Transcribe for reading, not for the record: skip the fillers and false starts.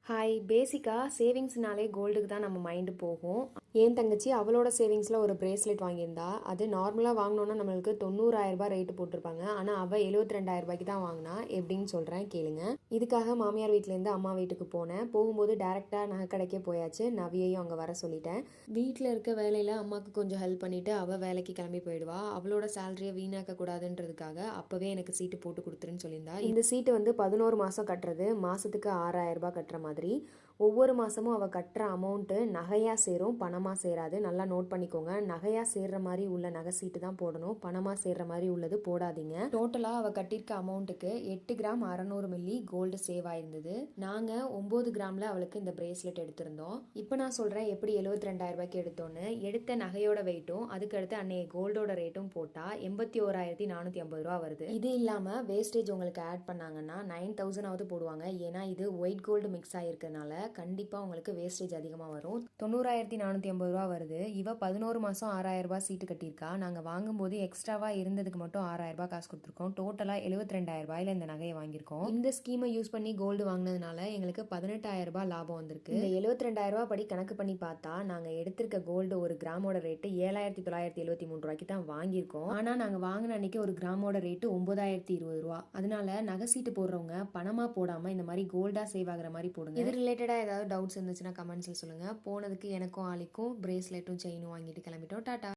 Hi. பேசிக்காக சேவிங்ஸ்னாலே கோல்டுக்கு தான் நம்ம மைண்டு போகும். என் தங்கச்சி அவளோட சேவிங்ஸில் ஒரு பிரேஸ்லெட் வாங்கியிருந்தா. அது நார்மலாக வாங்கினோன்னா நம்மளுக்கு 90,000 ரேட்டு போட்டிருப்பாங்க. ஆனால் அவள் 72,000 தான் வாங்கினா. எப்படின்னு சொல்கிறேன் கேளுங்க. இதுக்காக மாமியார் வீட்டிலேருந்து அம்மா வீட்டுக்கு போனேன். போகும்போது டேரெக்டாக நகைக்கடைக்கே போயாச்சு. நவியையும் அங்கே வர சொல்லிட்டேன். வீட்டில் இருக்க வேலையில் அம்மாவுக்கு கொஞ்சம் ஹெல்ப் பண்ணிவிட்டு அவள் வேலைக்கு கிளம்பி போயிடுவா. அவளோட சேலரியை வீணாக்க கூடாதுன்றதுக்காக அப்போவே எனக்கு சீட்டு போட்டு கொடுத்துருன்னு சொல்லியிருந்தா. இந்த சீட்டு வந்து 11 மாதம் கட்டுறது, மாதத்துக்கு 6,000 கட்டுற மாதிரி. ஒவ்வொரு மாதமும் அவள் கட்டுற அமௌண்ட்டு நகையாக சேரும், பணமாக சேராது. நல்லா நோட் பண்ணிக்கோங்க. நகையாக சேர்ற மாதிரி உள்ள நகை சீட்டு தான் போடணும், பணமாக சேர்ற மாதிரி உள்ளது போடாதீங்க. டோட்டலாக அவள் கட்டியிருக்க அமௌண்ட்டுக்கு 8 கிராம் 600 மில்லி கோல்டு சேவ் ஆயிருந்தது. நாங்கள் 9 கிராமில் அவளுக்கு இந்த பிரேஸ்லெட் எடுத்திருந்தோம். இப்போ நான் சொல்கிறேன் எப்படி 72,000 எடுத்தோன்னு. எடுத்த நகையோட வெயிட்டும் அதுக்கடுத்து அன்னைய கோல்டோட ரேட்டும் போட்டால் 81,450 வருது. இது இல்லாமல் வேஸ்டேஜ் உங்களுக்கு ஆட் பண்ணாங்கன்னா 9,000 போடுவாங்க. ஏன்னா இது ஒயிட் கோல்டு மிக்ஸ் ஆகிருக்கனால கண்டிப்பாக உங்களுக்கு வேஸ்டேஜ் அதிகமாக வரும். 90,450 வருது. இவ 11 மாதம் 6,000 சீட்டு கட்டியிருக்கா. நாங்கள் வாங்கும்போது எக்ஸ்ட்ராவாக இருந்ததுக்கு மட்டும் 6,000 காசு கொடுத்துருக்கோம். டோட்டலாக 72,000 இந்த நகையை வாங்கியிருக்கோம். இந்த ஸ்கீமை யூஸ் பண்ணி கோல்டு வாங்கினதுனால எங்களுக்கு 18,000 லாபம் வந்திருக்கு. இந்த 72,000 படி கணக்கு பண்ணி பார்த்தா நாங்கள் எடுத்திருக்க கோல்டு ஒரு கிராமோட ரேட்டு 7,973 தான் வாங்கியிருக்கோம். ஆனால் நாங்கள் வாங்கின அன்னைக்கு ஒரு கிராமோட ரேட்டு 9,020. அதனால நகை சீட்டு போடுறவங்க பணமாக போடாமல் இந்த மாதிரி கோல்டாக சேவ் ஆகிற மாதிரி போடுங்க. இது ரிலேட்டடாக ஏதாவது டவுட்ஸ் இருந்துச்சுன்னா கமெண்ட்ஸில் சொல்லுங்கள். போனதுக்கு எனக்கும் ஆலிக்கும் பிரேஸ்லெட்டும் செயினும் வாங்கிட்டு கிளம்பிட்டோம். டாட்டா.